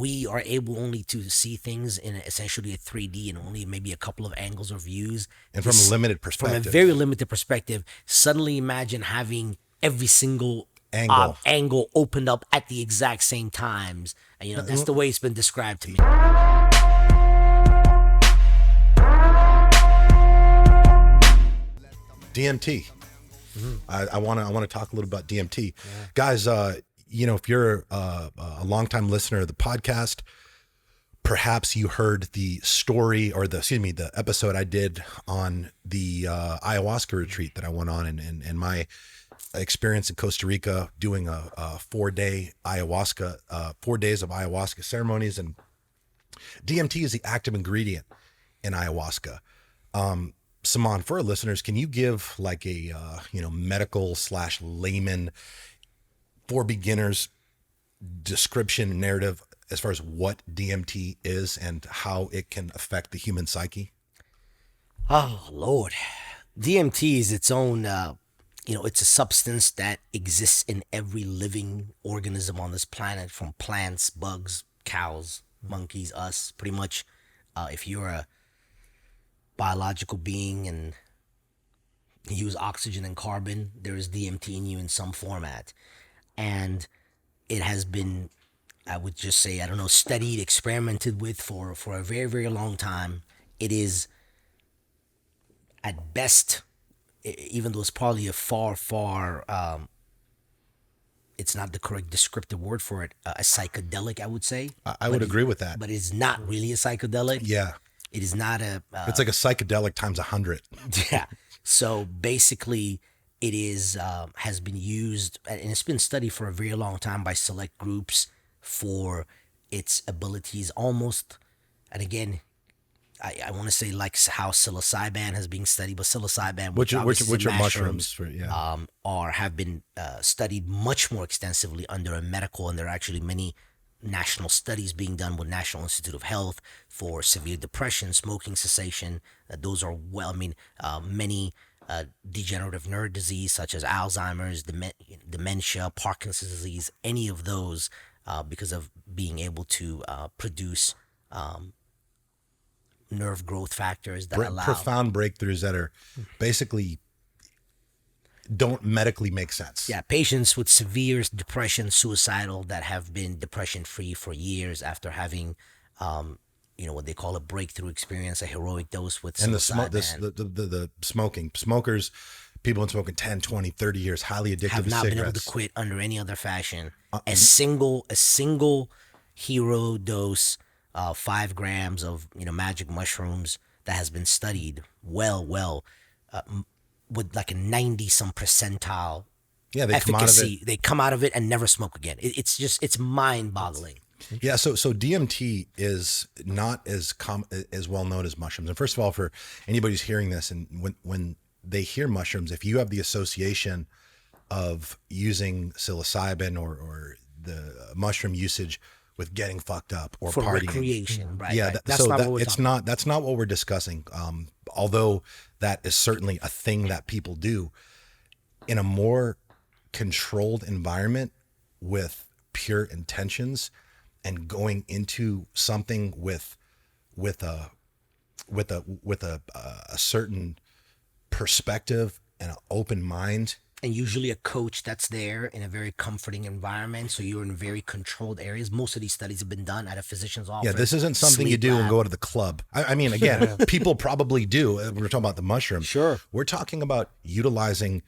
we are able only to see things in essentially a 3D and only maybe a couple of angles or views. And from a limited From perspective. a very limited perspective, suddenly imagine having every single Angle. opened up at the exact same times. And, that's the way it's been described to me. DMT. I want to talk a little about DMT. Guys, if you're a longtime listener of the podcast, perhaps you heard the story or the episode I did on the ayahuasca retreat that I went on and my experience in Costa Rica doing a 4 days of ayahuasca ceremonies. And DMT is the active ingredient in ayahuasca. Saman, for our listeners, can you give like a medical / layman for beginners description narrative as far as what DMT is and how it can affect the human psyche? Oh Lord, DMT is its own. It's a substance that exists in every living organism on this planet, from plants, bugs, cows, monkeys, us. Pretty much, if you're a biological being and use oxygen and carbon, there is DMT in you in some format. And it has been, I would just say, studied, experimented with for a very, very long time. It is, at best, even though it's probably a far, it's not the correct descriptive word for it, a psychedelic, I would say. I would agree with that. But it's not really a psychedelic. Yeah. It is not a... it's like a psychedelic times 100. Yeah. So basically, it is has been used, and it's been studied for a very long time by select groups for its abilities almost, and again, I want to say like how psilocybin has been studied, but psilocybin, which are mushrooms, have been studied much more extensively under a medical, and there are actually many national studies being done with National Institute of Health for severe depression, smoking cessation. Those are many degenerative nerve disease such as Alzheimer's, dementia, Parkinson's disease, any of those, because of being able to produce nerve growth factors that allow profound breakthroughs that are basically don't medically make sense. Yeah, patients with severe depression, suicidal, that have been depression free for years after having what they call a breakthrough experience, a heroic dose with psilocybin. The smokers, people been smoking 10, 20, 30 years, highly addicted to cigarettes. Have not been able to quit under any other fashion. A single hero dose, 5 grams of magic mushrooms that has been studied with like a 90-some percentile efficacy. They come out of it and never smoke again. It's mind-boggling. Yeah, so DMT is not as well known as mushrooms. And first of all, for anybody who's hearing this, and when they hear mushrooms, if you have the association of using psilocybin or the mushroom usage with getting fucked up or for partying, recreation, right? Yeah, right. That's not what we're discussing. Although that is certainly a thing that people do in a more controlled environment with pure intentions, and going into something with a certain perspective and an open mind. And usually a coach that's there in a very comforting environment. So you're in very controlled areas. Most of these studies have been done at a physician's office. Yeah, this isn't something you do and go to the club. I mean, again, people probably do. We're talking about the mushrooms. Sure. We're talking about utilizing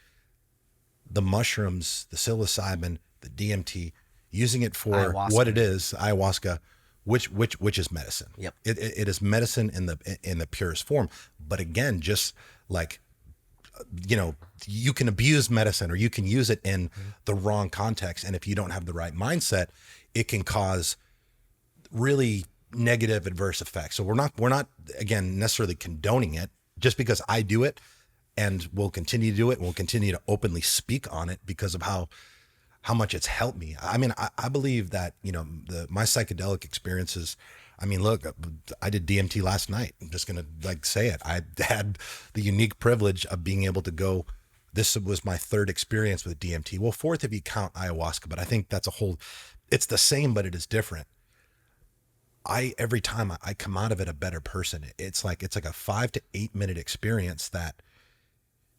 the mushrooms, the psilocybin, the DMT, using it for what it is, ayahuasca, which is medicine. Yep. It is medicine in the purest form. But again, just like, you can abuse medicine or you can use it in the wrong context. And if you don't have the right mindset, it can cause really negative adverse effects. So we're not again, necessarily condoning it. Just because I do it and will continue to do it, and we'll continue to openly speak on it because of how much it's helped me. I mean, I believe that, my psychedelic experiences, I mean, look, I did DMT last night. I'm just going to say it. I had the unique privilege of being able to go. This was my 3rd experience with DMT. Well, 4th if you count ayahuasca, but I think it's the same, but it is different. every time I come out of it a better person. It's like a 5 to 8 minute experience that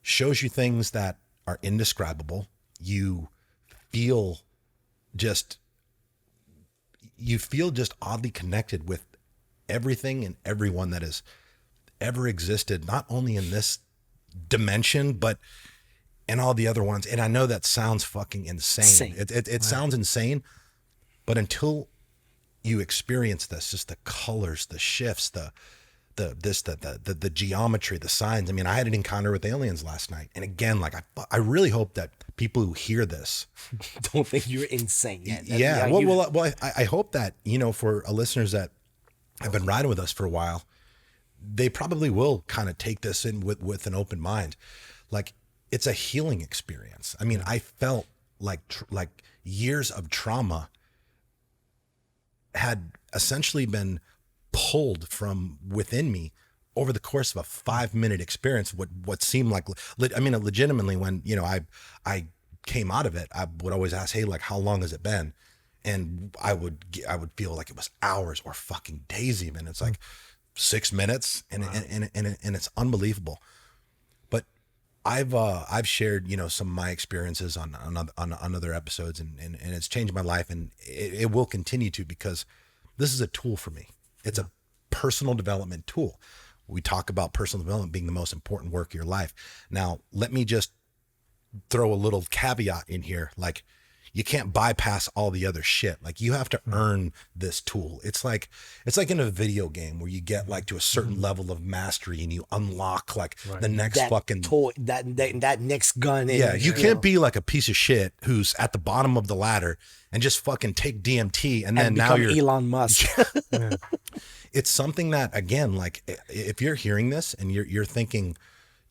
shows you things that are indescribable. You feel just you feel just oddly connected with everything and everyone that has ever existed, not only in this dimension, but in all the other ones. And I know that sounds fucking insane. Same. It sounds insane, but until you experience this, just the colors, the shifts, the geometry, the signs. I mean, I had an encounter with aliens last night, and again, like I really hope that people who hear this Don't think you're insane. yeah. Well, I hope that, for listeners that have been riding with us for a while, they probably will kind of take this in with an open mind. Like, it's a healing experience. I mean, I felt like years of trauma had essentially been pulled from within me over the course of a 5 minute experience. What seemed like, I mean, legitimately, when, I came out of it, I would always ask, hey, like, how long has it been? And I would feel like it was hours or fucking days even. It's like 6 minutes, and and it's unbelievable. But I've shared, some of my experiences on other episodes, and it's changed my life, and it will continue to, because this is a tool for me. It's a personal development tool. We talk about personal development being the most important work of your life. Now, let me just throw a little caveat in here. Like, you can't bypass all the other shit. Like, you have to earn this tool. It's like in a video game where you get like to a certain level of mastery and you unlock like the next that fucking toy, that next gun. yeah. You can't be like a piece of shit who's at the bottom of the ladder and just fucking take DMT and then and now become you're Elon Musk. It's something that, again, like, if you're hearing this and you're thinking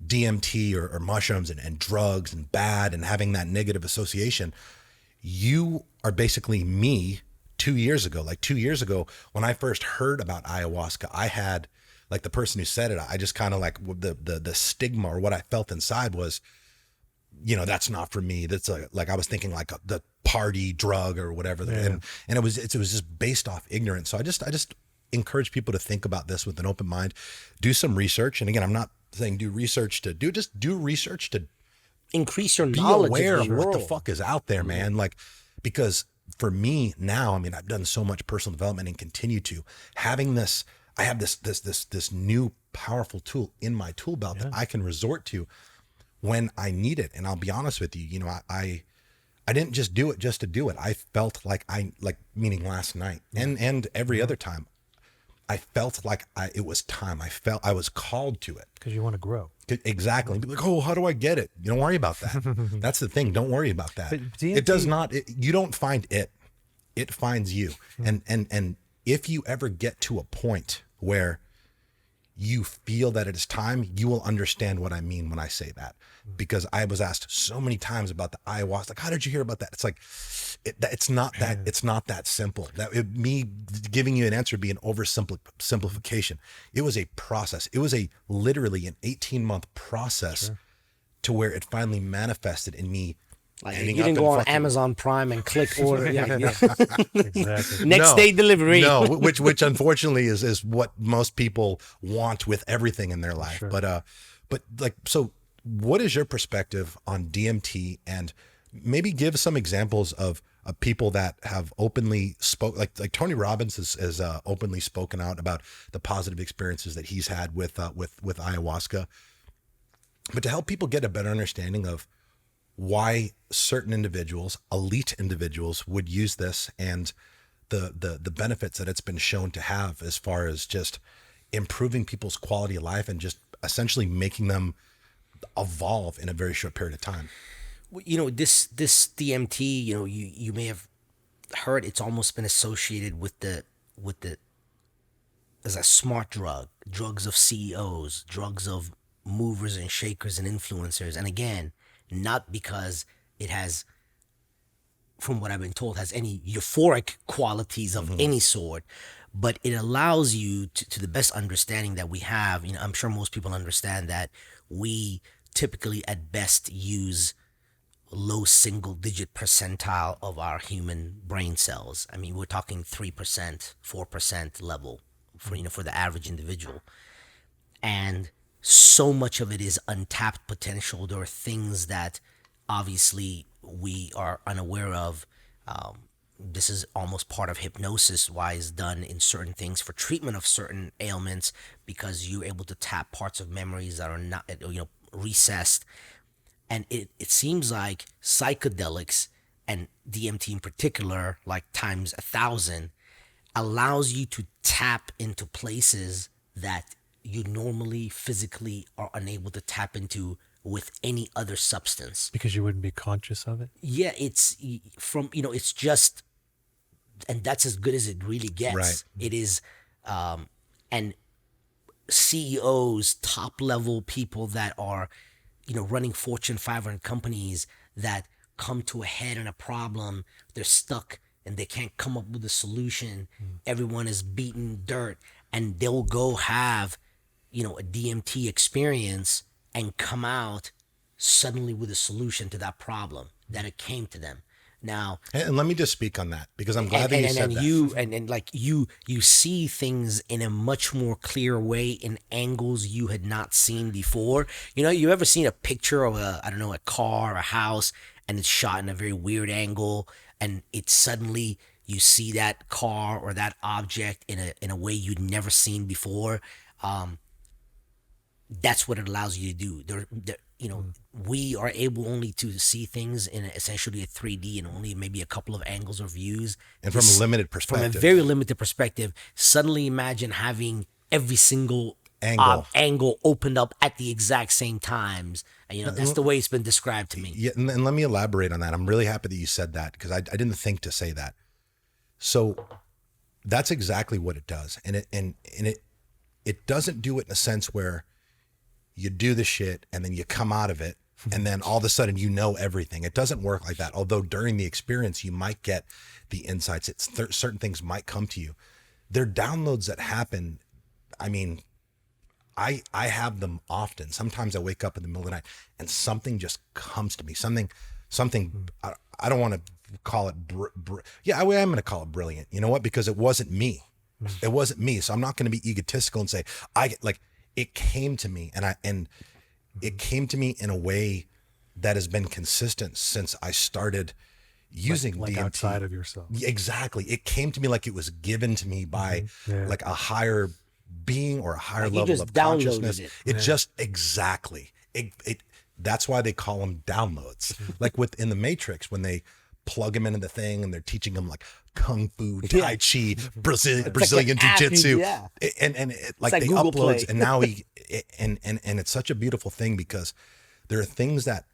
DMT or mushrooms and drugs and bad and having that negative association, you are basically me 2 years ago. Like 2 years ago, when I first heard about ayahuasca, I had, like, the person who said it, I just kind of like the stigma, or what I felt inside was, that's not for me. That's like I was thinking like the party drug or whatever. Yeah. And it was just based off ignorance. So I just encourage people to think about this with an open mind, do some research. And again, I'm not saying do research to Increase your be knowledge aware of of the what the world. fuck is out there, man. Like, because for me now, I mean, I've done so much personal development and continue to having this, I have this new powerful tool in my tool belt that I can resort to when I need it. And I'll be honest with you, I didn't just do it just to do it. I felt like meaning last night and every other time, I felt like it was time. I felt I was called to it. Because you want to grow. Exactly. Be like, oh, how do I get it? You don't worry about that. That's the thing. Don't worry about that. But DMT, it does not, you don't find it. It finds you. And if you ever get to a point where you feel that it is time, you will understand what I mean when I say that. Because I was asked so many times about the ayahuasca. Like, how did you hear about that? It's like, it's not that simple. Me giving you an answer would be an oversimplification. It was a process. It was literally an 18-month process to where it finally manifested in me. Like, you didn't go on Amazon Prime and click order. Exactly. Next day delivery. No, which unfortunately is what most people want with everything in their life. Sure. But like, so what is your perspective on DMT, and maybe give some examples of people that have openly spoke, like Tony Robbins has openly spoken out about the positive experiences that he's had with ayahuasca, but to help people get a better understanding of why certain individuals, elite individuals, would use this, and the benefits that it's been shown to have as far as just improving people's quality of life and just essentially making them evolve in a very short period of time. This DMT, you may have heard, it's almost been associated with the as a smart drugs of CEOs, drugs of movers and shakers and influencers. And again, not because it has, from what I've been told, has any euphoric qualities of any sort, but it allows you to the best understanding that we have. I'm sure most people understand that we typically at best use low single digit percentile of our human brain cells. I mean, we're talking 3%, 4% level for, for the average individual. And so much of it is untapped potential. There are things that obviously we are unaware of. This is almost part of hypnosis, why it's done in certain things for treatment of certain ailments, because you're able to tap parts of memories that are not, recessed. And it seems like psychedelics, and DMT in particular, like times 1,000, allows you to tap into places that you normally physically are unable to tap into with any other substance. Because you wouldn't be conscious of it? Yeah, it's from, it's just, and that's as good as it really gets. Right. It is, and CEOs, top level people that are, running Fortune 500 companies that come to a head on a problem, they're stuck and they can't come up with a solution. Everyone is beaten dirt, and they'll go have, a DMT experience and come out suddenly with a solution to that problem that it came to them. Now, And let me just speak on that, because I'm glad that you said that. And like you see things in a much more clear way in angles you had not seen before. You ever seen a picture of a car or a house, and it's shot in a very weird angle, and it's suddenly you see that car or that object in a way you'd never seen before. That's what it allows you to do. We are able only to see things in essentially a 3D and only maybe a couple of angles or views. And from a limited From perspective. a very limited perspective, suddenly imagine having every single angle opened up at the exact same times. And that's the way it's been described to me. Yeah, and let me elaborate on that. I'm really happy that you said that, because I didn't think to say that. So that's exactly what it does. And it doesn't do it in a sense where you do the shit and then you come out of it and then all of a sudden everything. It doesn't work like that. Although during the experience you might get the insights. Certain things might come to you. They're downloads that happen. I mean, I have them often. Sometimes I wake up in the middle of the night and something just comes to me. Something. I don't want to call it. I'm going to call it brilliant. You know what? Because it wasn't me. It wasn't me. So I'm not going to be egotistical and say it came to me, and it came to me in a way that has been consistent since I started using like DMT. Outside of yourself. Exactly. It came to me like it was given to me by like a higher being or a higher level of consciousness. It just exactly. It that's why they call them downloads. Like within the Matrix, when they plug them into the thing and they're teaching them like kung fu, tai chi, Brazilian jiu-jitsu, and it, like they Google uploads Play. and now and it's such a beautiful thing, because there are things that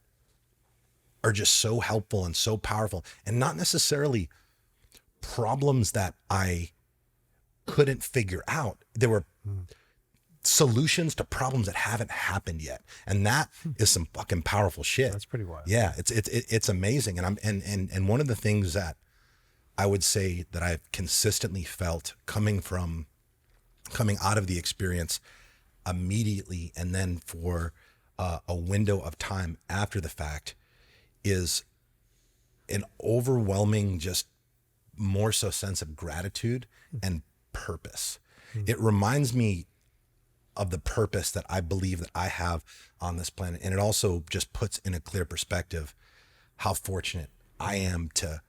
are just so helpful and so powerful, and not necessarily problems that I couldn't figure out. There were solutions to problems that haven't happened yet, and that is some fucking powerful shit. That's pretty wild. Yeah, it's amazing, and one of the things that I would say that I've consistently felt coming out of the experience immediately, and then for a window of time after the fact, is an overwhelming, just more so sense of gratitude and purpose. It reminds me of the purpose that I believe that I have on this planet. And it also just puts in a clear perspective how fortunate I am to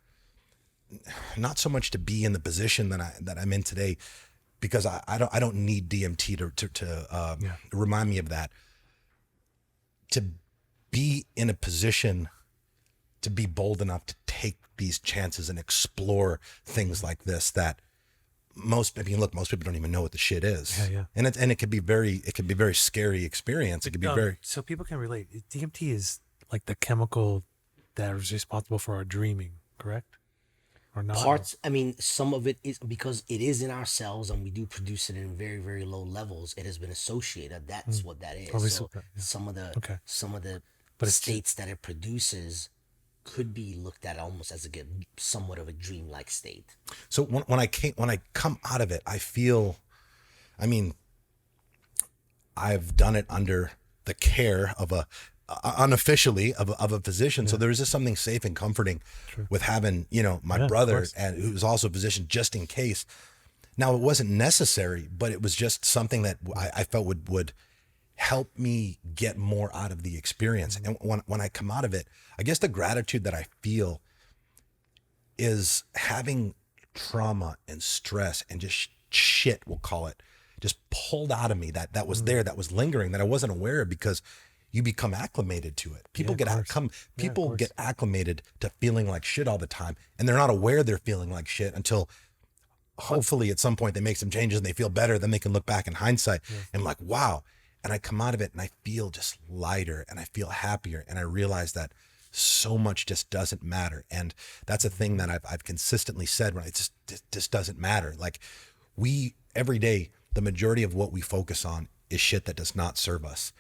not so much to be in the position that I'm in today, because I don't need DMT to remind me of that. To be in a position to be bold enough to take these chances and explore things like this that most people don't even know what the shit is. And it could be very scary experience. It could be very. So people can relate. DMT is like the chemical that is responsible for our dreaming, correct? Or not? Parts, I mean, some of it is because it is in our cells and we do produce it in very, very low levels. It has been associated. That's what that is. Probably So so, yeah. some of the But it's states that it produces could be looked at almost as somewhat of a dreamlike state. So when I come out of it, I feel, I mean, I've done it under the care of a unofficially of a physician. So there was just something safe and comforting with having, you know, my Yeah, of brother course. and who's also a physician just in case. Now it wasn't necessary, but it was just something that I felt would help me get more out of the experience. And when I come out of it, I guess the gratitude that I feel is having trauma and stress and just shit, we'll call it, just pulled out of me that was there, that was lingering, that I wasn't aware of, because you become acclimated to it. People Yeah, of course. people course. get acclimated to feeling like shit all the time, and they're not aware they're feeling like shit until hopefully at some point they make some changes and they feel better. Then they can look back in hindsight and like, wow. And I come out of it and I feel just lighter and I feel happier. And I realize that so much just doesn't matter. And that's a thing that I've consistently said, when it just doesn't matter. Like, we, every day, the majority of what we focus on is shit that does not serve us.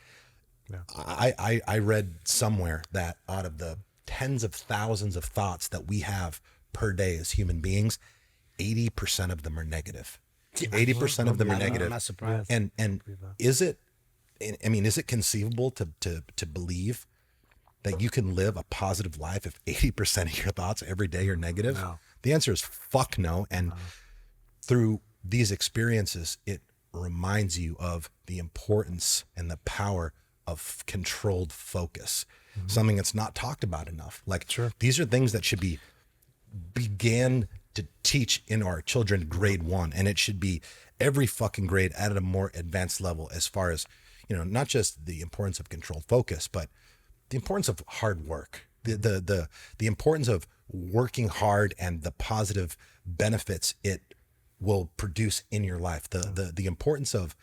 Yeah. I read somewhere that out of the tens of thousands of thoughts that we have per day as human beings, 80% of them are negative. 80% of them are I'm negative. not surprised. And is it, I mean, is it conceivable to believe that you can live a positive life if 80% of your thoughts every day are negative? No. The answer is fuck no. And through these experiences, it reminds you of the importance and the power of controlled focus, something that's not talked about enough. Like, these are things that should be began to teach in our children grade 1, and it should be every fucking grade at a more advanced level, as far as, you know, not just the importance of controlled focus, but the importance of hard work, the importance of working hard and the positive benefits it will produce in your life, the importance of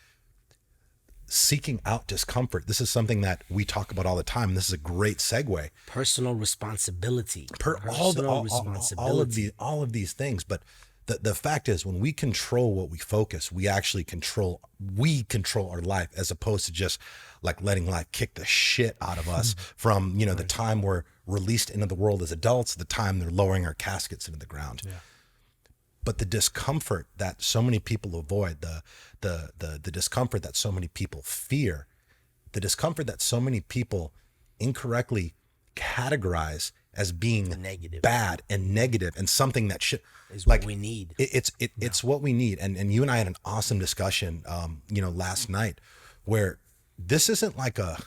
seeking out discomfort. This is something that we talk about all the time. This is a great segue. Personal responsibility. All of these things. But the fact is, when we control what we focus, we actually control our life, as opposed to just like letting life kick the shit out of us from, you know, the time we're released into the world as adults, the time they're lowering our caskets into the ground. Yeah. But the discomfort that so many people avoid, the discomfort that so many people fear, the discomfort that so many people incorrectly categorize as being Negative. bad and negative and something that should, Is like, what we need. it's what we need. And you and I had an awesome discussion, you know, last night, where this isn't like a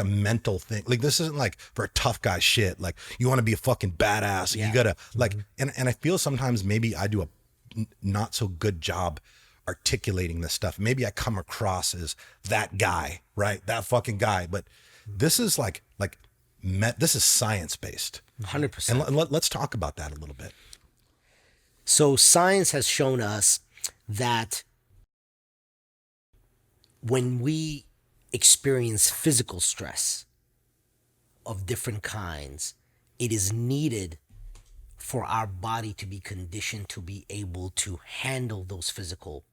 mental thing. Like, this isn't like for a tough guy shit. Like, you want to be a fucking badass. Yeah. You gotta like, and I feel sometimes maybe I do a not so good job articulating this stuff. Maybe I come across as that guy, right? That fucking guy. But this is this is science based. 100%. And let's talk about that a little bit. So science has shown us that when we experience physical stress of different kinds, it is needed for our body to be conditioned to be able to handle those physical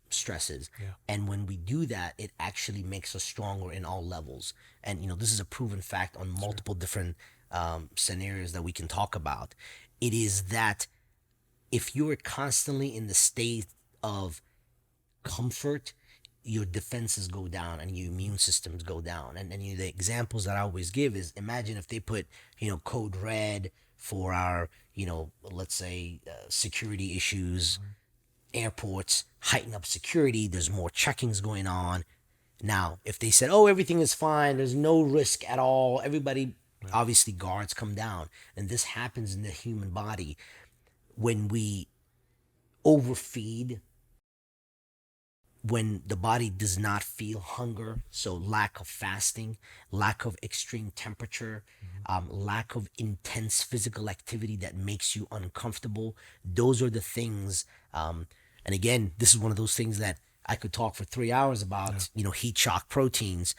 stresses. Yeah. And when we do that, it actually makes us stronger in all levels. And, you know, this is a proven fact on multiple different scenarios that we can talk about. It is that if you're constantly in the state of comfort, your defenses go down and your immune systems go down. And you know, the examples that I always give is, imagine if they put, you know, code red for our, you know, let's say security issues, airports, heighten up security, there's more checkings going on. Now, if they said, oh, everything is fine, there's no risk at all, everybody, obviously guards come down. And this happens in the human body when we overfeed, when the body does not feel hunger, so lack of fasting, lack of extreme temperature, lack of intense physical activity that makes you uncomfortable. Those are the things. And again, this is one of those things that I could talk for 3 hours about, you know, heat shock proteins.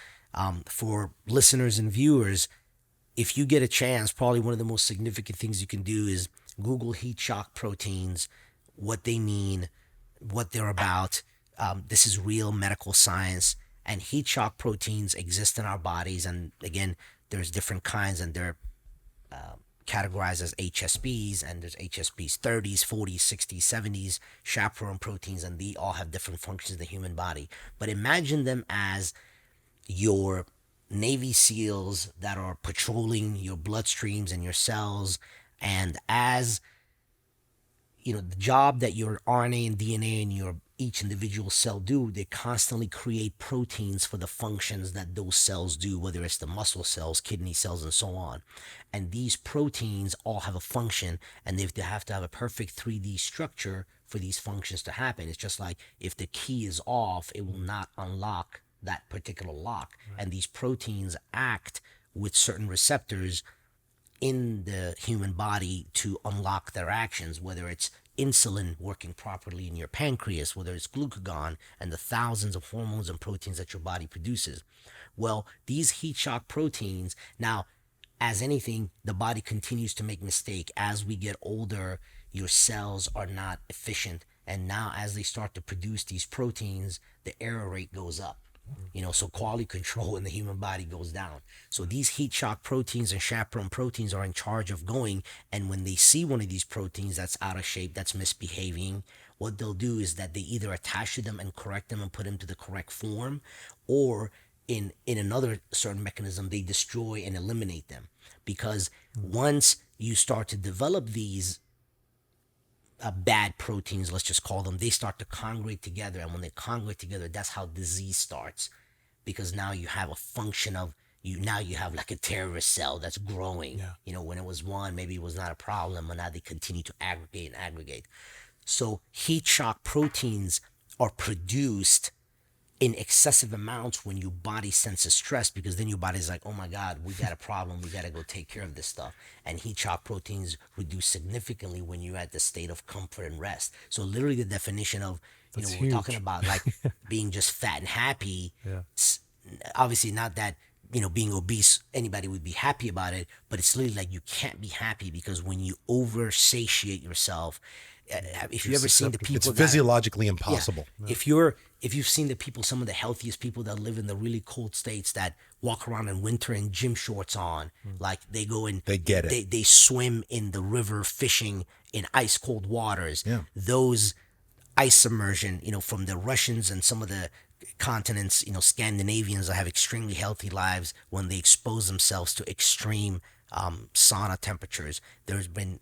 For listeners and viewers, if you get a chance, probably one of the most significant things you can do is Google heat shock proteins, what they mean, what they're about. This is real medical science, and heat shock proteins exist in our bodies. And again, there's different kinds, and they're categorized as HSPs, and there's HSPs 30s, 40s, 60s, 70s, chaperone proteins, and they all have different functions in the human body. But imagine them as your Navy SEALs that are patrolling your bloodstreams and your cells. And as the job that your RNA and DNA and your each individual cell do, they constantly create proteins for the functions that those cells do, whether it's the muscle cells, kidney cells, and so on. And these proteins all have a function, and they have to have a perfect 3D structure for these functions to happen. It's just like if the key is off, it will not unlock that particular lock. Right. And these proteins act with certain receptors in the human body to unlock their actions, whether it's insulin working properly in your pancreas, whether it's glucagon and the thousands of hormones and proteins that your body produces. Well, these heat shock proteins, now, as anything, the body continues to make mistake. As we get older, your cells are not efficient. And now as they start to produce these proteins, the error rate goes up. So quality control in the human body goes down. So these heat shock proteins and chaperone proteins are in charge of going. And when they see one of these proteins that's out of shape, that's misbehaving, what they'll do is that they either attach to them and correct them and put them to the correct form, or in another certain mechanism, they destroy and eliminate them. Because once you start to develop these bad proteins, let's just call them, they start to congregate together. And when they congregate together, that's how disease starts. Because now you have a function of now you have like a terrorist cell that's growing. Yeah. When it was one, maybe it was not a problem, but now they continue to aggregate. So heat shock proteins are produced in excessive amounts when your body senses stress, because then your body's like, oh my God, we got a problem. We got to go take care of this stuff. And heat shock proteins reduce significantly when you're at the state of comfort and rest. So literally the definition of, That's we're huge. talking about like being just fat and happy. Yeah. Obviously not that, being obese, anybody would be happy about it, but it's literally like you can't be happy, because when you over satiate yourself, if you've ever seen the people, it's physiologically impossible. Yeah. If you've seen the people, some of the healthiest people that live in the really cold states that walk around in winter in gym shorts on, like they go in, they get it. They swim in the river fishing in ice cold waters. Yeah. Those ice immersion, from the Russians and some of the continents, Scandinavians that have extremely healthy lives, when they expose themselves to extreme sauna temperatures, there's been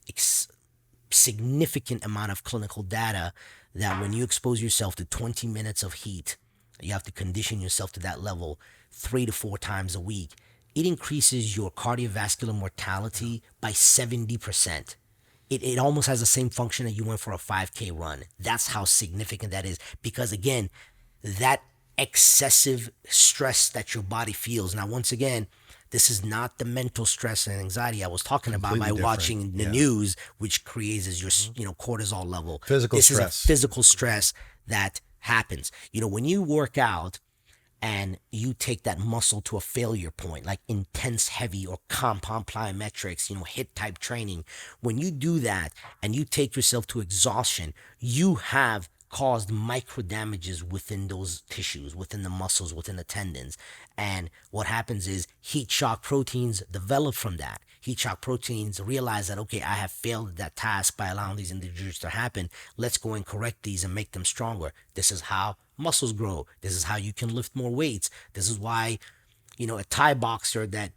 significant amount of clinical data that when you expose yourself to 20 minutes of heat, you have to condition yourself to that level 3 to 4 times a week. It increases your cardiovascular mortality by 70%. It almost has the same function that you went for a 5K run. That's how significant that is. Because again, that excessive stress that your body feels. Now, once again, this is not the mental stress and anxiety I was talking about by watching the news, which creates your, cortisol level. Physical this stress. Is a physical stress that happens. When you work out and you take that muscle to a failure point, like intense, heavy or compound plyometrics, HIIT type training, when you do that and you take yourself to exhaustion, you have caused micro damages within those tissues, within the muscles, within the tendons. And what happens is heat shock proteins develop from that. Heat shock proteins realize that, okay, I have failed at that task by allowing these individuals to happen. Let's go and correct these and make them stronger. This is how muscles grow. This is how you can lift more weights. This is why, a Thai boxer that,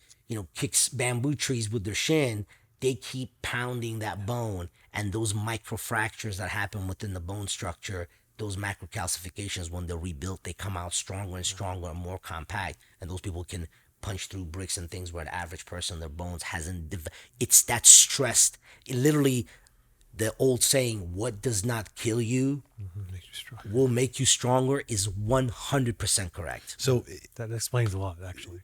kicks bamboo trees with their shin, they keep pounding that bone, and those microfractures that happen within the bone structure, those macrocalcifications, when they're rebuilt, they come out stronger and stronger and more compact. And those people can punch through bricks and things where the average person, their bones hasn't. It's that stressed. Literally, the old saying, what does not kill you will make you stronger, is 100% correct. So that explains a lot, actually.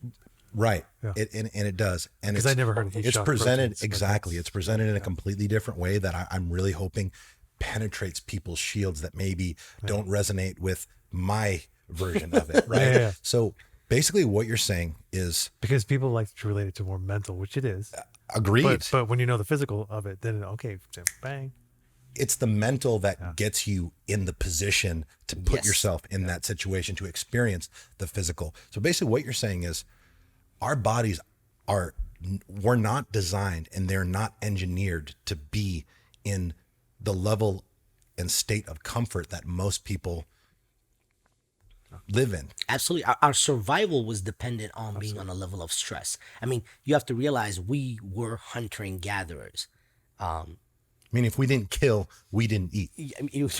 Right. Yeah. And it does. And because I never heard of heat it's shock presented proteins, exactly. It's presented in a completely different way that I'm really hoping penetrates people's shields that maybe don't resonate with my version of it. Right. Yeah. So basically what you're saying is, because people like to relate it to more mental, which it is. Agreed. But when you know the physical of it, then okay, bang. It's the mental that gets you in the position to put yourself in that situation to experience the physical. So basically what you're saying is, our bodies were not designed and they're not engineered to be in the level and state of comfort that most people live in. Absolutely. Our survival was dependent on being on a level of stress. I mean, you have to realize we were hunter and gatherers. I mean, if we didn't kill, we didn't eat.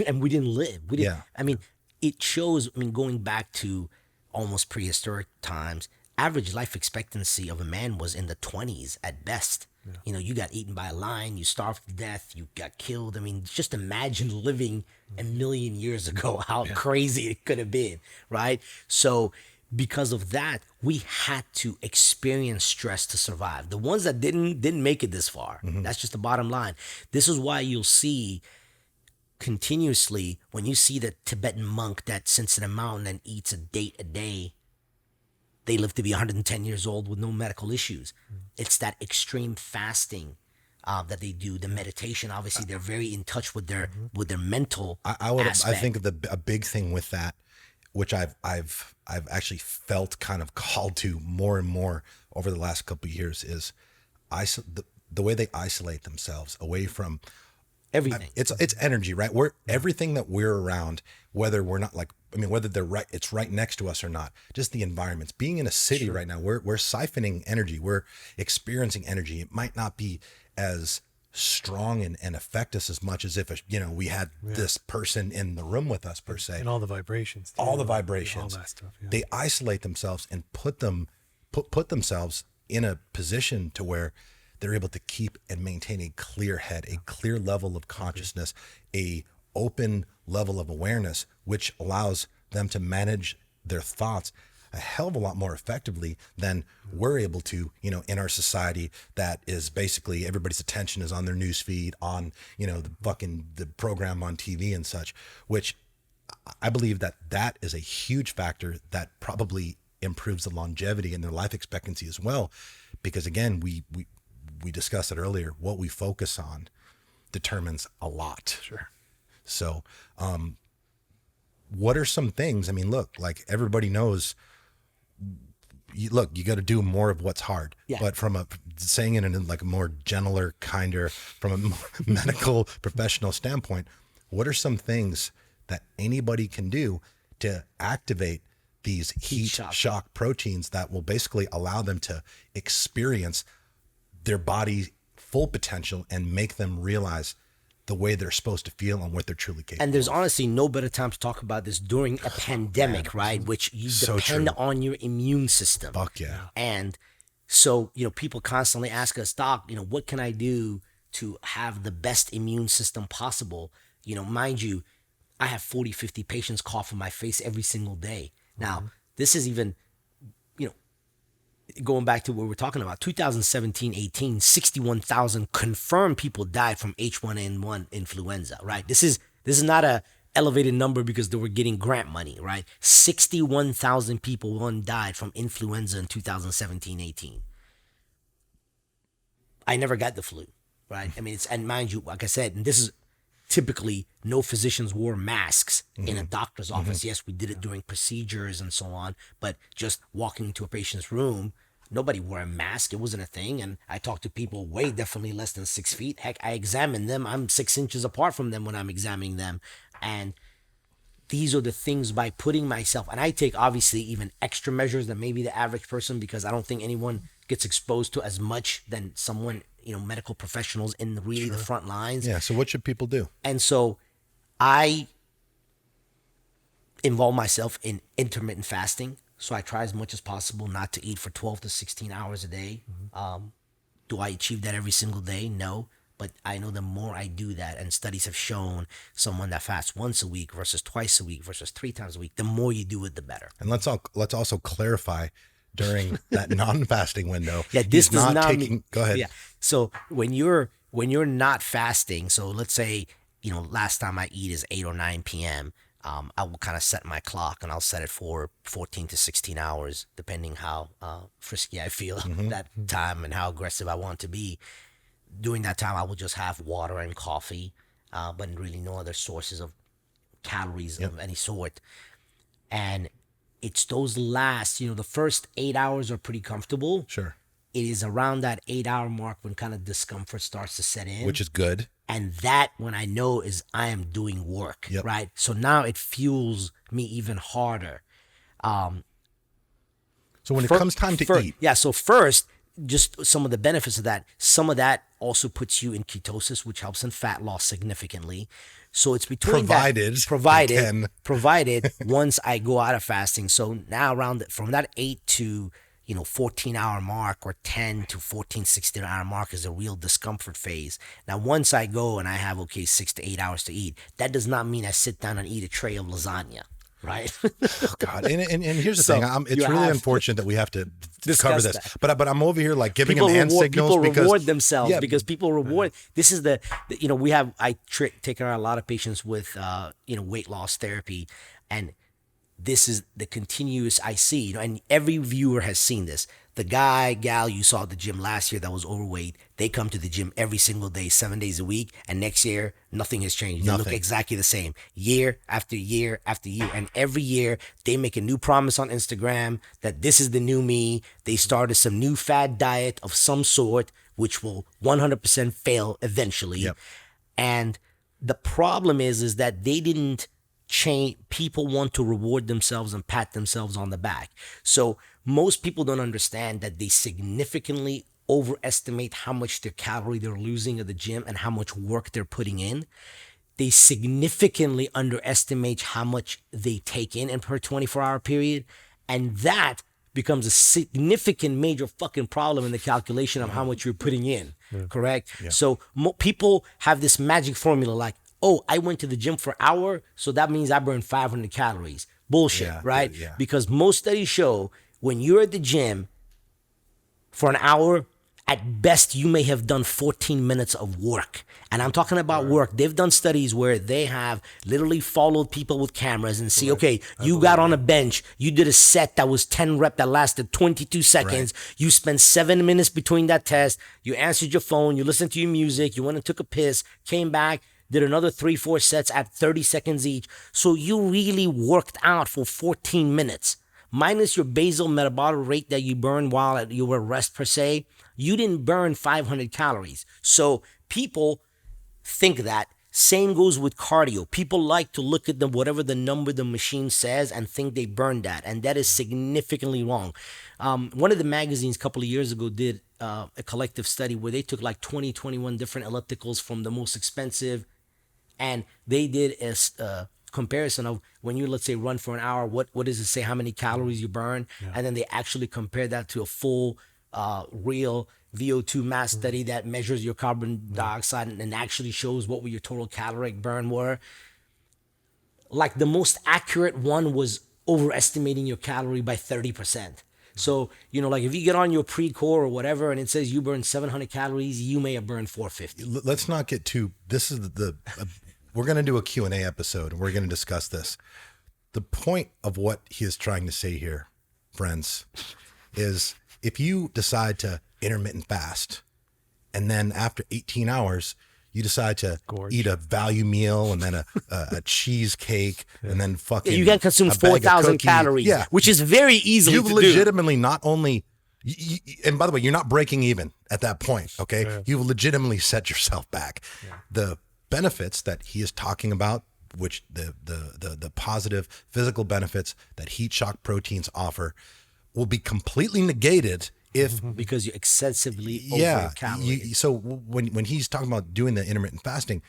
And we didn't live. We didn't. Yeah. I mean, it shows. I mean, going back to almost prehistoric times, average life expectancy of a man was in the 20s at best. You know, you got eaten by a lion, you starved to death, you got killed. I mean, just imagine living a million years ago, how crazy it could have been, right? So, because of that, we had to experience stress to survive. The ones that didn't make it this far. That's just the bottom line. This is why you'll see continuously when you see the Tibetan monk that sits in a mountain and eats a date a day, they live to be 110 years old with no medical issues. It's that extreme fasting that they do, the meditation. Obviously, they're very in touch with their mental I aspect. think a big thing with that, which I've actually felt kind of called to more and more over the last couple of years, is the way they isolate themselves away from Everything. it's energy, right? We're everything that we're around, whether we're not like, I mean, whether they're right, it's right next to us or not. Just the environments. Being in a city right now, we're siphoning energy. We're experiencing energy. It might not be as strong and affect us as much as if we had this person in the room with us per se. And all the vibrations. Too. All the vibrations. All that stuff. Yeah. They isolate themselves and put themselves in a position to where they're able to keep and maintain a clear head, a clear level of consciousness, a open level of awareness, which allows them to manage their thoughts a hell of a lot more effectively than we're able to, in our society that is basically everybody's attention is on their news feed, on, the program on TV and such, which I believe that is a huge factor that probably improves the longevity and their life expectancy as well. Because again, we discussed it earlier, what we focus on determines a lot. Sure. So, what are some things? I mean, look, like everybody knows, you got to do more of what's hard, but from saying it in like a more gentler, kinder, from a more medical professional standpoint, what are some things that anybody can do to activate these heat shock proteins that will basically allow them to experience their body's full potential and make them realize the way they're supposed to feel and what they're truly capable And there's of. honestly no better time to talk about this during a pandemic, right? Which you So depend true. on your immune system. Fuck yeah. And so, people constantly ask us, Doc, what can I do to have the best immune system possible? Mind you, I have 40, 50 patients cough in my face every single day. Now, this is even, going back to what we're talking about, 2017-18, 61,000 confirmed people died from H1N1 influenza, right? This is not a elevated number because they were getting grant money, right? 61,000 people died from influenza in 2017-18. I never got the flu, right? I mean, and mind you, like I said, and this is typically no physicians wore masks in a doctor's office. Yes, we did it during procedures and so on, but just walking into a patient's room, nobody wore a mask. It wasn't a thing. And I talked to people way definitely less than 6 feet. Heck, I examine them. I'm 6 inches apart from them when I'm examining them. And these are the things by putting myself, and I take obviously even extra measures than maybe the average person, because I don't think anyone gets exposed to as much than someone, medical professionals in really the front lines. Yeah. So what should people do? And so I involve myself in intermittent fasting. So I try as much as possible not to eat for 12 to 16 hours a day. Do I achieve that every single day? No. But I know the more I do that, and studies have shown someone that fasts once a week versus twice a week versus 3 times a week, the more you do it, the better. And let's also clarify during that non-fasting window. Yeah, this he's does not taking. mean, Go ahead. Yeah. So when you're not fasting, so let's say, last time I eat is 8 or 9 p.m. I will kind of set my clock, and I'll set it for 14 to 16 hours, depending how frisky I feel that time and how aggressive I want to be. During that time, I will just have water and coffee, but really no other sources of calories of any sort. And it's those last, the first 8 hours are pretty comfortable. Sure. It is around that 8-hour mark when kind of discomfort starts to set in. Which is good. And that, when I know, is I am doing work, right? So now it fuels me even harder. So when it comes time to eat, Yeah, so first, just some of the benefits of that. Some of that also puts you in ketosis, which helps in fat loss significantly. So it's between provided once I go out of fasting. So now from that 8 to 14-hour mark, or 10 to 14, 16-hour mark is a real discomfort phase. Now, once I go and I have 6 to 8 hours to eat, that does not mean I sit down and eat a tray of lasagna. Right. Oh God. And here's the thing. It's really unfortunate that we have to cover this. That. But I'm over here like giving them hand signals. People reward themselves because people reward. This is I take around a lot of patients with weight loss therapy, and this is the continuous I see, and every viewer has seen this. The gal you saw at the gym last year that was overweight, they come to the gym every single day, 7 days a week, and next year, nothing has changed. They look exactly the same, year after year after year. And every year, they make a new promise on Instagram that this is the new me. They started some new fad diet of some sort, which will 100% fail eventually. Yep. And the problem is that they didn't change. People want to reward themselves and pat themselves on the back. So most people don't understand that they significantly overestimate how much their calorie they're losing at the gym and how much work they're putting in. They significantly underestimate how much they take in per 24-hour period. And that becomes a significant major fucking problem in the calculation of how much you're putting in. Correct? Yeah. So people have this magic formula like, oh, I went to the gym for an hour, so that means I burned 500 calories. Bullshit, right? Yeah. Because most studies show when you're at the gym for an hour, at best, you may have done 14 minutes of work. And I'm talking about work. They've done studies where they have literally followed people with cameras and see, okay, you got on a bench. You did a set that was 10 reps that lasted 22 seconds. Right. You spent 7 minutes between that test. You answered your phone. You listened to your music. You went and took a piss, came back, did another 3-4 sets at 30 seconds each. So you really worked out for 14 minutes. Minus your basal metabolic rate that you burn while at your rest per se, you didn't burn 500 calories. So people think that. Same goes with cardio. People like to look at whatever the number the machine says and think they burned that. And that is significantly wrong. One of the magazines a couple of years ago did a collective study where they took like 21 different ellipticals from the most expensive, and they did a comparison of when you, let's say, run for an hour, what does it say, how many calories you burn? Yeah. And then they actually compared that to a full real VO2 mass study that measures your carbon dioxide and actually shows what your total caloric burn were. Like the most accurate one was overestimating your calorie by 30%. So, like if you get on your pre-core or whatever and it says you burn 700 calories, you may have burned 450. Let's not get this is we're going to do a Q&A episode and we're going to discuss this. The point of what he is trying to say here, friends, is if you decide to intermittent fast and then after 18 hours, you decide to eat a value meal and then a cheesecake and then fucking you can consume 4,000 calories, which is very easily You've legitimately not only, and by the way, you're not breaking even at that point, okay? Yeah. You've legitimately set yourself back. Yeah. The benefits that he is talking about, which the positive physical benefits that heat shock proteins offer, will be completely negated if because you excessively over calories. So when he's talking about doing the intermittent fasting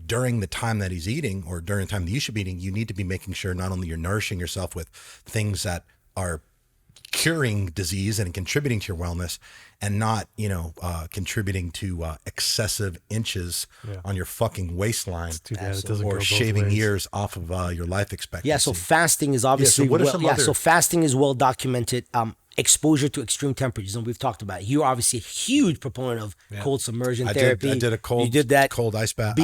during the time that he's eating or during the time that you should be eating, you need to be making sure not only you're nourishing yourself with things that are curing disease and contributing to your wellness and not, contributing to excessive inches on your fucking waistline or shaving years off of your life expectancy. Yeah, so fasting is obviously so fasting is well documented. Exposure to extreme temperatures, and we've talked about it. You're obviously a huge proponent of cold submersion therapy. I did a cold ice bath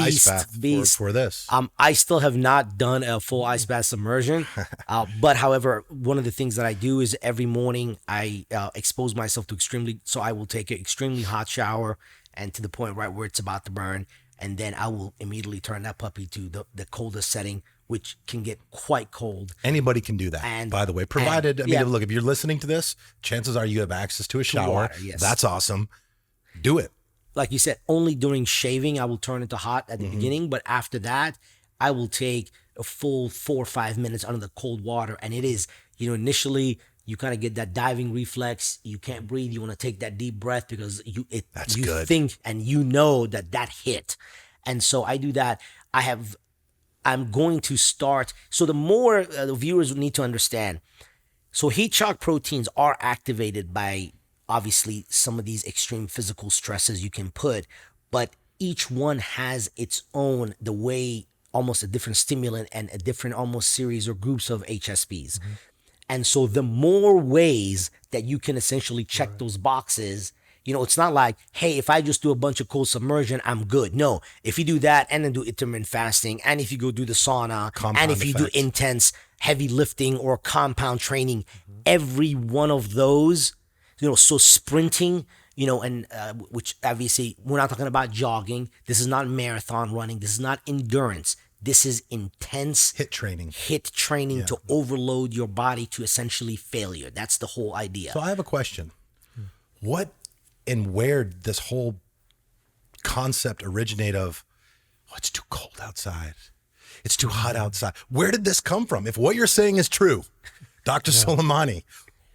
for this. I still have not done a full ice bath submersion, but however, one of the things that I do is every morning I expose myself to so I will take an extremely hot shower and to the point right where it's about to burn, and then I will immediately turn that puppy to the coldest setting, which can get quite cold. Anybody can do that, by the way, provided, look, if you're listening to this, chances are you have access to a shower. Water, yes. That's awesome. Do it. Like you said, only during shaving, I will turn it to hot at the beginning, but after that, I will take a full 4 or 5 minutes under the cold water, and initially you kind of get that diving reflex. You can't breathe. You want to take that deep breath because That's you good. think and you know that hit. And so I do that. I'm going to start. So the more the viewers need to understand. So heat shock proteins are activated by obviously some of these extreme physical stresses you can put, but each one has its own, the way, almost a different stimulant and a different almost series or groups of HSPs. And so the more ways that you can essentially check those boxes, it's not like, hey, if I just do a bunch of cold submersion, I'm good. No, if you do that and then do intermittent fasting, and if you go do the sauna, and if you do intense heavy lifting or compound training, every one of those, so sprinting, and which obviously we're not talking about jogging. This is not marathon running. This is not endurance. This is intense hit training to overload your body to essentially failure. That's the whole idea. So I have a question. What and where did this whole concept originate of, it's too cold outside, it's too hot outside? Where did this come from? If what you're saying is true, Dr. Soleymani,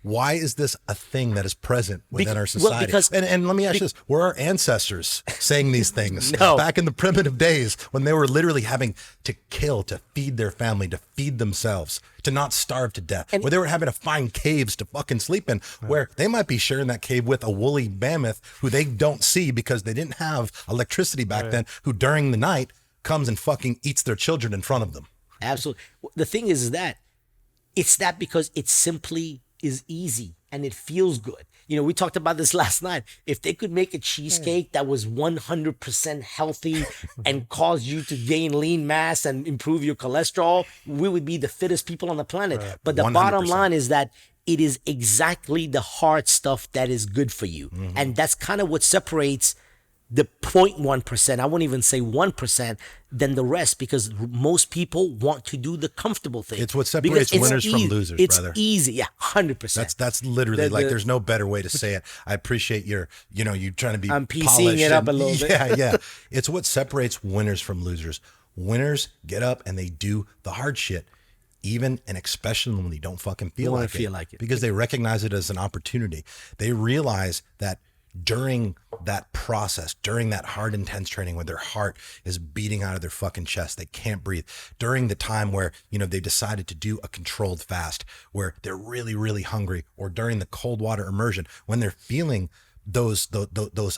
why is this a thing that is present within our society? And let me ask you this, were our ancestors saying these things back in the primitive days when they were literally having to kill to feed their family, to feed themselves, to not starve to death, where they were having to find caves to fucking sleep in, where they might be sharing that cave with a woolly mammoth who they don't see because they didn't have electricity back then, who during the night comes and fucking eats their children in front of them? Absolutely. The thing is that it's that because it simply is easy and it feels good. We talked about this last night. If they could make a cheesecake that was 100% healthy and cause you to gain lean mass and improve your cholesterol, we would be the fittest people on the planet. But the 100%. bottom line is that it is exactly the hard stuff that is good for you. And that's kind of what separates the 0.1%, I won't even say 1%, than the rest, because most people want to do the comfortable thing. It's what separates winners from losers, it's brother. It's easy, yeah, 100%. That's literally there's no better way to say it. I appreciate you trying to be I'm PCing it up a little bit. Yeah. It's what separates winners from losers. Winners get up and they do the hard shit, even and especially when they don't fucking feel like it, because they recognize it as an opportunity. They realize that during that process, during that hard, intense training where their heart is beating out of their fucking chest, they can't breathe, during the time where, they decided to do a controlled fast, where they're really, really hungry, or during the cold water immersion, when they're feeling those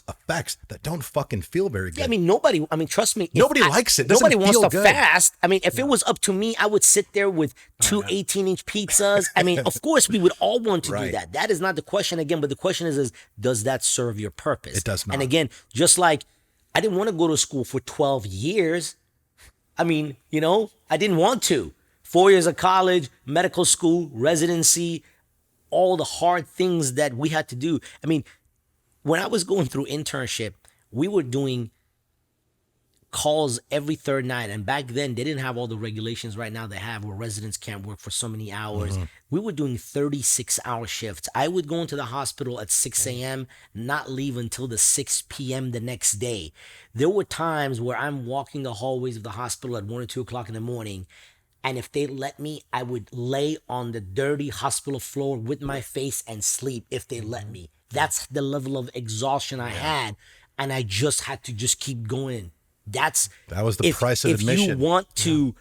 effects that don't fucking feel very good. Yeah, trust me. Nobody likes it. Nobody wants to good. fast. If it was up to me, I would sit there with two 18-inch pizzas. Of course, we would all want to do that. That is not the question again, but the question is, does that serve your purpose? It does not. And again, just like I didn't want to go to school for 12 years. I didn't want to. 4 years of college, medical school, residency, all the hard things that we had to do. When I was going through internship, we were doing calls every third night. And back then, they didn't have all the regulations right now they have, where residents can't work for so many hours. We were doing 36-hour shifts. I would go into the hospital at 6 a.m., not leave until the 6 p.m. the next day. There were times where I'm walking the hallways of the hospital at 1 or 2 o'clock in the morning, and if they let me, I would lay on the dirty hospital floor with my face and sleep if they let me. That's the level of exhaustion I had, and I just had to just keep going. That was the price of admission. If you want to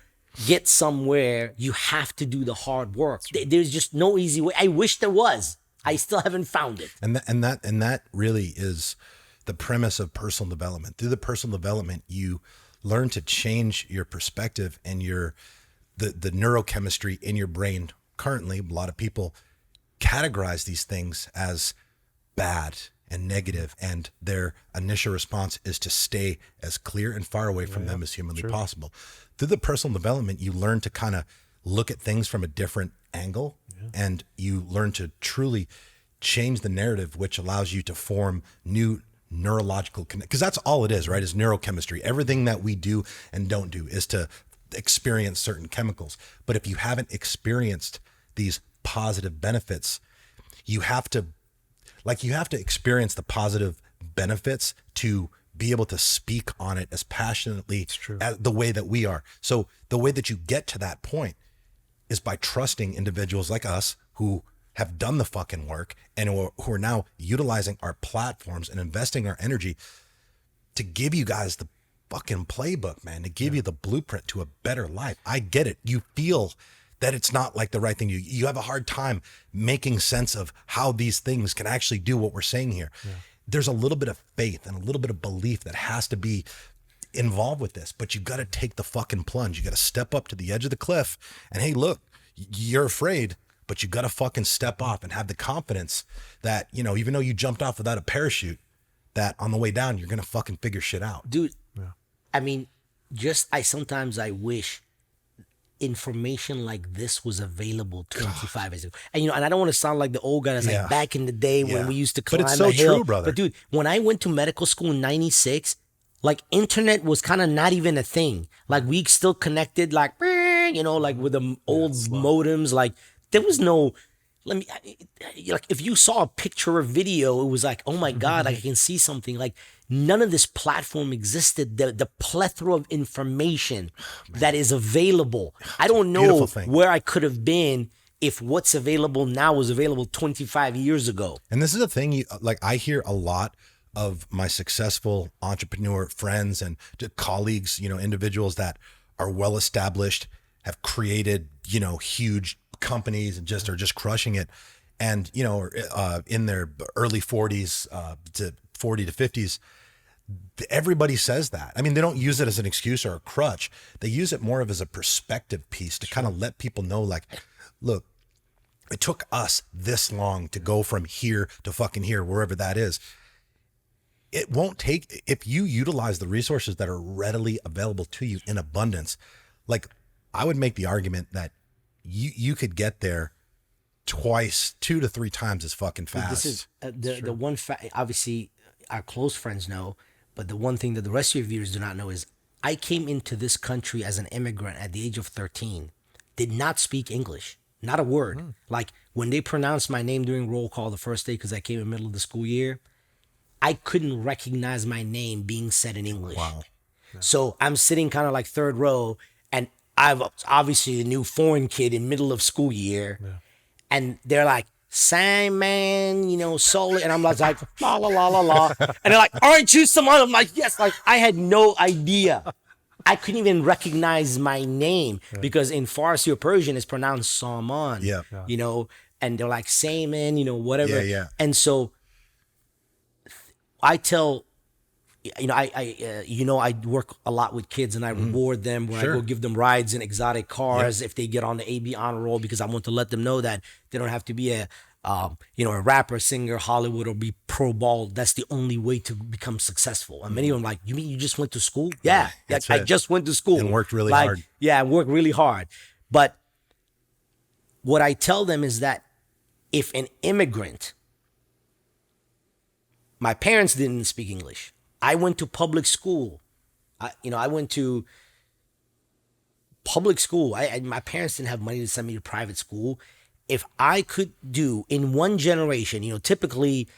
get somewhere, you have to do the hard work. There's just no easy way. I wish there was. I still haven't found it. And that really is the premise of personal development. Through the personal development, you learn to change your perspective and the neurochemistry in your brain. Currently, a lot of people categorize these things as bad and negative, and their initial response is to stay as clear and far away from them as humanly possible. Through the personal development, you learn to kind of look at things from a different angle, and you learn to truly change the narrative, which allows you to form new neurological connect, because that's all it is, right? Is neurochemistry. Everything that we do and don't do is to experience certain chemicals. But if you haven't experienced these positive benefits, you have to experience the positive benefits to be able to speak on it as passionately as the way that we are. So the way that you get to that point is by trusting individuals like us who have done the fucking work and who are now utilizing our platforms and investing our energy to give you guys the fucking playbook, man, to give you the blueprint to a better life. I get it. You feel that it's not like the right thing. You have a hard time making sense of how these things can actually do what we're saying here. Yeah. There's a little bit of faith and a little bit of belief that has to be involved with this, but you got to take the fucking plunge. You got to step up to the edge of the cliff and, hey, look, you're afraid, but you got to fucking step off and have the confidence that, you know, even though you jumped off without a parachute, that on the way down, you're going to fucking figure shit out. Dude, I mean, sometimes I wish information like this was available 25 years ago. And, you know, and I don't want to sound like the old guy that's like back in the day when we used to climb but it's so a hill. True, brother. But dude, when I went to medical school in 96, like internet was kind of not even a thing. Like we still connected like, you know, like with the old modems. Like there was no, like if you saw a picture or video, it was like, oh my God, like I can see something. Like none of this platform existed. The plethora of information that is available. I don't know where I could have been if what's available now was available 25 years ago. And this is the thing, like I hear a lot of my successful entrepreneur friends and colleagues, you know, individuals that are well established, have created, you know, huge companies and just are just crushing it. And, you know, in their early 40s to 40 to 50s, everybody says that. I mean, they don't use it as an excuse or a crutch. They use it more of as a perspective piece to kind of let people know, like, look, it took us this long to go from here to fucking here, wherever that is. It won't take, if you utilize the resources that are readily available to you in abundance. Like I would make the argument that you could get there twice, 2 to 3 times as fucking fast. This is the one fact, obviously our close friends know, but the one thing that the rest of your viewers do not know is I came into this country as an immigrant at the age of 13, did not speak English, not a word. Like when they pronounced my name during roll call the first day, because I came in the middle of the school year, I couldn't recognize my name being said in English. Wow. Yeah. So I'm sitting kind of like third row, and I've obviously a new foreign kid in middle of school year, and they're like, Saman, you know, Soleymani, and I'm like, la la la la la, and they're like, aren't you Saman? I'm like, yes. Like I had no idea. I couldn't even recognize my name because in Farsi or Persian it's pronounced Saman. Yeah. You know, and they're like Saman, you know, whatever. Yeah. And so I tell, you know, I work a lot with kids and I reward them when I go give them rides in exotic cars if they get on the AB honor roll, because I want to let them know that they don't have to be a rapper, singer, Hollywood, or be pro ball. That's the only way to become successful. And many of them like, you mean you just went to school? Yeah, I just went to school. And worked really hard. Yeah, I worked really hard. But what I tell them is that if an immigrant, my parents didn't speak English. I went to public school. I went to public school. My parents didn't have money to send me to private school. If I could do in one generation, you know, typically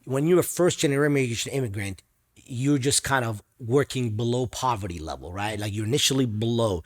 when you're a first generation immigrant, you're just kind of working below poverty level, right? Like you're initially below.